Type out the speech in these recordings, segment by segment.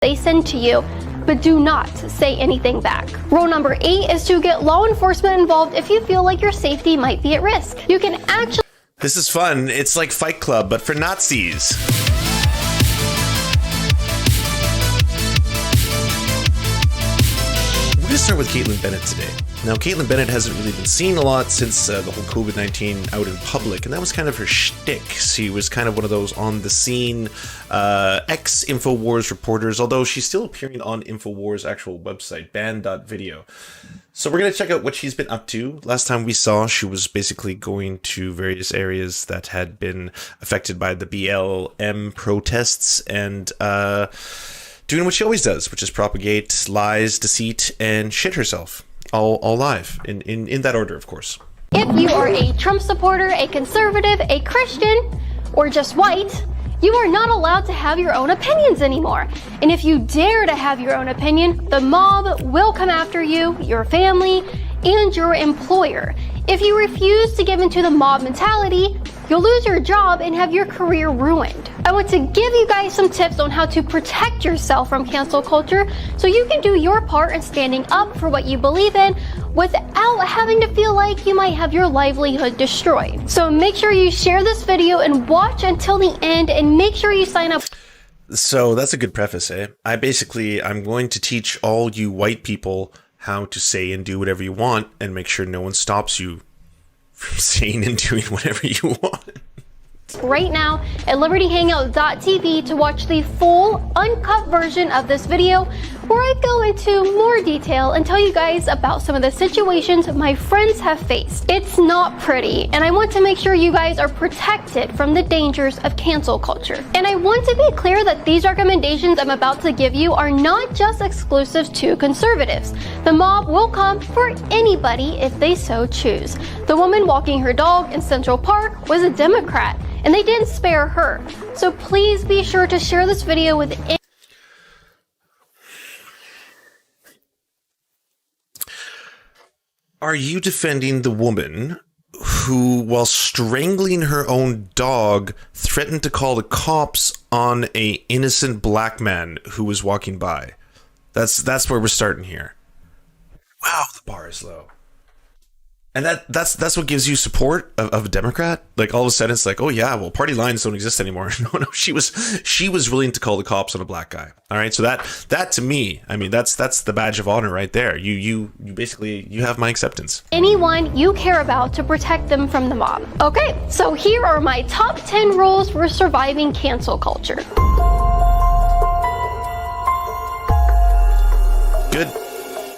they send to you, but do not say anything back. Rule number 8 is to get law enforcement involved if you feel like your safety might be at risk. You can actually... This is fun. It's like Fight Club, but for Nazis. We're going to start with Kaitlin Bennett today. Now, Kaitlin Bennett hasn't really been seen a lot since the whole COVID-19 out in public, and that was kind of her shtick. She was kind of one of those on-the-scene ex-InfoWars reporters, although she's still appearing on InfoWars' actual website, band.video. So we're going to check out what she's been up to. Last time we saw, she was basically going to various areas that had been affected by the BLM protests and doing what she always does, which is propagate lies, deceit, and shit herself. All live, in that order, of course. If you are a Trump supporter, a conservative, a Christian, or just white, you are not allowed to have your own opinions anymore. And if you dare to have your own opinion, the mob will come after you, your family, and your employer. If you refuse to give into the mob mentality, you'll lose your job and have your career ruined. I want to give you guys some tips on how to protect yourself from cancel culture so you can do your part in standing up for what you believe in without having to feel like you might have your livelihood destroyed. So make sure you share this video and watch until the end, and make sure you sign up. So that's a good preface, eh? I'm going to teach all you white people how to say and do whatever you want, and make sure no one stops you from saying and doing whatever you want. Right now at libertyhangout.tv to watch the full uncut version of this video, where I go into more detail and tell you guys about some of the situations my friends have faced. It's not pretty, and I want to make sure you guys are protected from the dangers of cancel culture. And I want to be clear that these recommendations I'm about to give you are not just exclusive to conservatives. The mob will come for anybody if they so choose. The woman walking her dog in Central Park was a Democrat, and they didn't spare her. So please be sure to share this video with any... Are you defending the woman who, while strangling her own dog, threatened to call the cops on an innocent black man who was walking by? That's where we're starting here. Wow, the bar is low. And that's what gives you support of a Democrat? Like, all of a sudden it's like, oh yeah, well, party lines don't exist anymore. No, she was willing to call the cops on a black guy. All right, so that to me, I mean, that's the badge of honor right there. You basically, you have my acceptance. Anyone you care about to protect them from the mob. Okay, so here are my top 10 rules for surviving cancel culture. Good.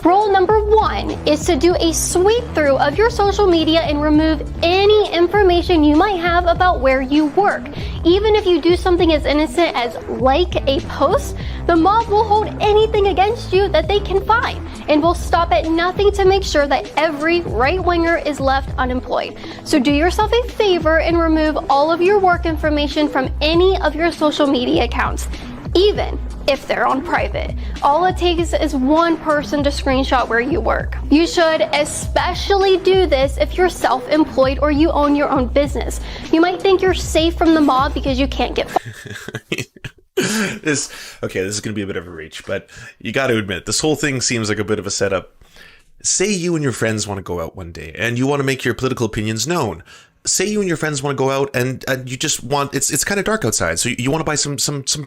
Rule number 1 is to do a sweep through of your social media and remove any information you might have about where you work. Even if you do something as innocent as like a post, the mob will hold anything against you that they can find, and will stop at nothing to make sure that every right-winger is left unemployed. So do yourself a favor and remove all of your work information from any of your social media accounts, even if they're on private. All it takes is one person to screenshot where you work. You should especially do this if you're self-employed or you own your own business. You might think you're safe from the mob because you can't get this is going to be a bit of a reach, but you got to admit, this whole thing seems like a bit of a setup. Say you and your friends want to go out one day and you want to make your political opinions known. Say you and your friends want to go out and you just want, it's kind of dark outside, so you want to buy some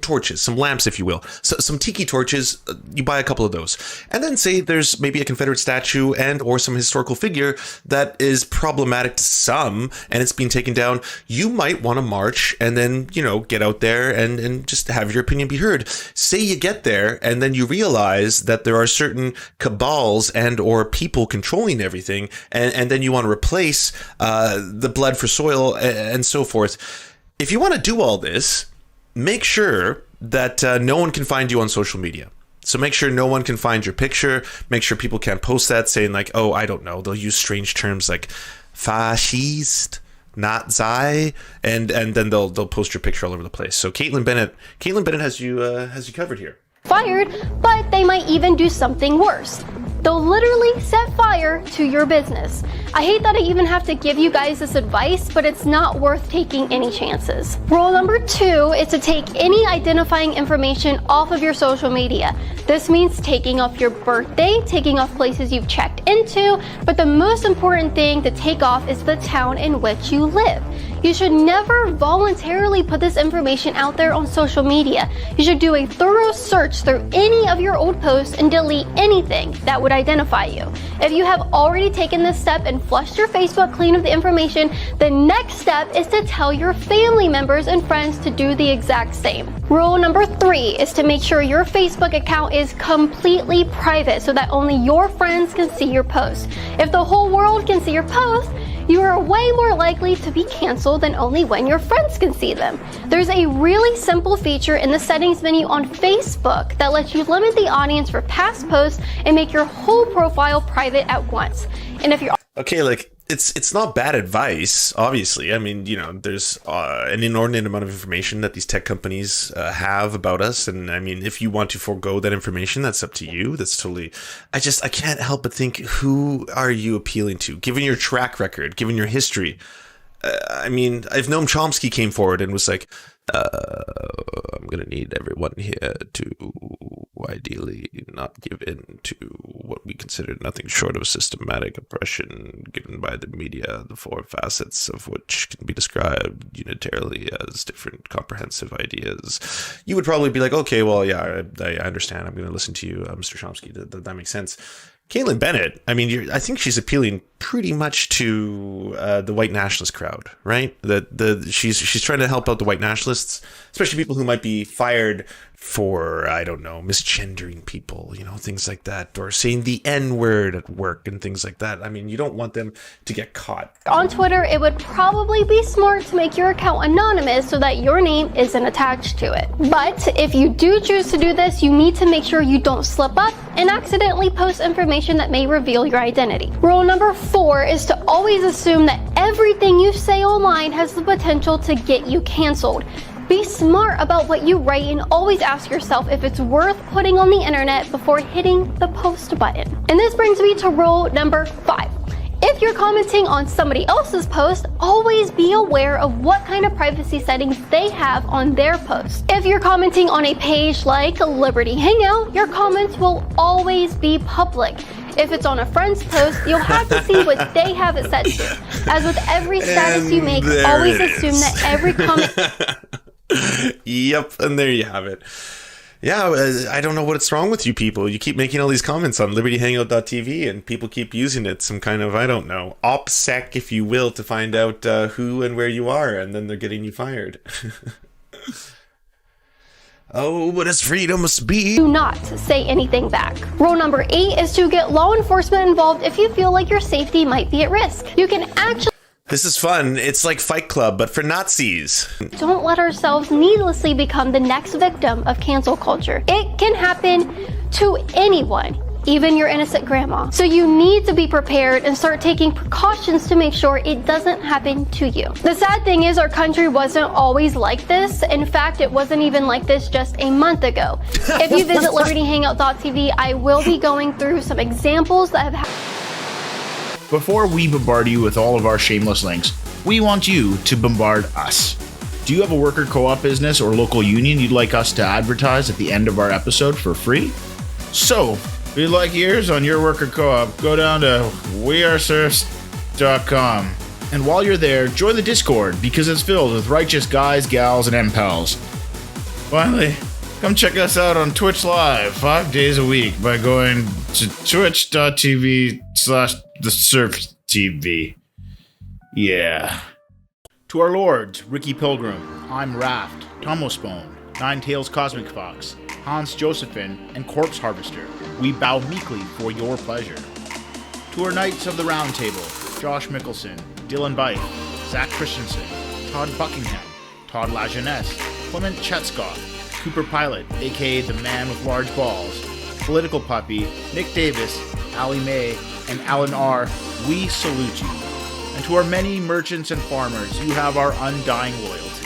torches, some lamps, if you will, so, some tiki torches. You buy a couple of those, and then say there's maybe a Confederate statue and or some historical figure that is problematic to some, and it's being taken down. You might want to march and then, you know, get out there and just have your opinion be heard. Say you get there and then you realize that there are certain cabals and or people controlling everything, and then you want to replace the blood for soil and so forth. If you want to do all this, make sure that no one can find you on social media. So make sure no one can find your picture. Make sure people can't post that saying like, oh, I don't know. They'll use strange terms like fascist, Nazi, and then they'll post your picture all over the place. So Kaitlin Bennett has you covered here. Fired, but they might even do something worse. They'll literally set fire to your business. I hate that I even have to give you guys this advice, but it's not worth taking any chances. Rule number 2 is to take any identifying information off of your social media. This means taking off your birthday, taking off places you've checked into, but the most important thing to take off is the town in which you live. You should never voluntarily put this information out there on social media. You should do a thorough search through any of your old posts and delete anything that would identify you. If you have already taken this step and flushed your Facebook clean of the information, the next step is to tell your family members and friends to do the exact same. Rule number 3 is to make sure your Facebook account is completely private so that only your friends can see your posts. If the whole world can see your posts, you are way more likely to be canceled than only when your friends can see them. There's a really simple feature in the settings menu on Facebook that lets you limit the audience for past posts and make your whole profile private at once. And if you're Okay, like, it's not bad advice, obviously. I mean, you know, there's an inordinate amount of information that these tech companies have about us. And I mean, if you want to forego that information, that's up to you. That's totally, I can't help but think, who are you appealing to? Given your track record, given your history. I mean, if Noam Chomsky came forward and was like, I'm going to need everyone here to ideally not give in to what we consider nothing short of systematic oppression given by the media, the 4 facets of which can be described unitarily as different comprehensive ideas. You would probably be like, okay, well, yeah, I understand. I'm going to listen to you, Mr. Chomsky. That makes sense. Kaitlin Bennett, I mean, I think she's appealing pretty much to the white nationalist crowd, right? She's trying to help out the white nationalists, especially people who might be fired for, I don't know, misgendering people, you know, things like that, or saying the N-word at work and things like that. I mean, you don't want them to get caught. on Twitter, it would probably be smart to make your account anonymous so that your name isn't attached to it. But if you do choose to do this, you need to make sure you don't slip up and accidentally post information that may reveal your identity. Rule number 4 is to always assume that everything you say online has the potential to get you canceled. Be smart about what you write and always ask yourself if it's worth putting on the internet before hitting the post button. And this brings me to rule number 5. If you're commenting on somebody else's post, always be aware of what kind of privacy settings they have on their post. If you're commenting on a page like Liberty Hangout, your comments will always be public. If it's on a friend's post, you'll have to see what they have it set to. As with every status you make, always assume that every comment... Yep, and there you have it. Yeah, I don't know what's wrong with you people. You keep making all these comments on libertyhangout.tv and people keep using it, some kind of, I don't know, OPSEC, if you will, to find out who and where you are, and then they're getting you fired. Oh, what is freedom must be. Do not say anything back. Rule number 8 is to get law enforcement involved if you feel like your safety might be at risk. You can actually... This is fun. It's like Fight Club, but for Nazis. Don't let ourselves needlessly become the next victim of cancel culture. It can happen to anyone, even your innocent grandma. So you need to be prepared and start taking precautions to make sure it doesn't happen to you. The sad thing is our country wasn't always like this. In fact, it wasn't even like this just a month ago. If you visit libertyhangout.tv, I will be going through some examples that have happened. Before we bombard you with all of our shameless links, we want you to bombard us. Do you have a worker co-op business or local union you'd like us to advertise at the end of our episode for free? So, if you'd like ears on your worker co-op, go down to weareserfs.com. And while you're there, join the Discord because it's filled with righteous guys, gals, and MPals. Finally, come check us out on Twitch Live 5 days a week by going to twitch.tv/theserftv. Yeah. To our lords, Ricky Pilgrim, I'm Raft, Tomospone, Nine Tails Cosmic Fox, Hans Josephine, and Corpse Harvester, we bow meekly for your pleasure. To our Knights of the Round Table, Josh Mickelson, Dylan Byke, Zach Christensen, Todd Buckingham, Todd Lajeunesse, Clement Chetskoff, Cooper Pilot, aka the Man with Large Balls, Political Puppy, Nick Davis, Ali May, and Alan R., we salute you. And to our many merchants and farmers, you have our undying loyalty.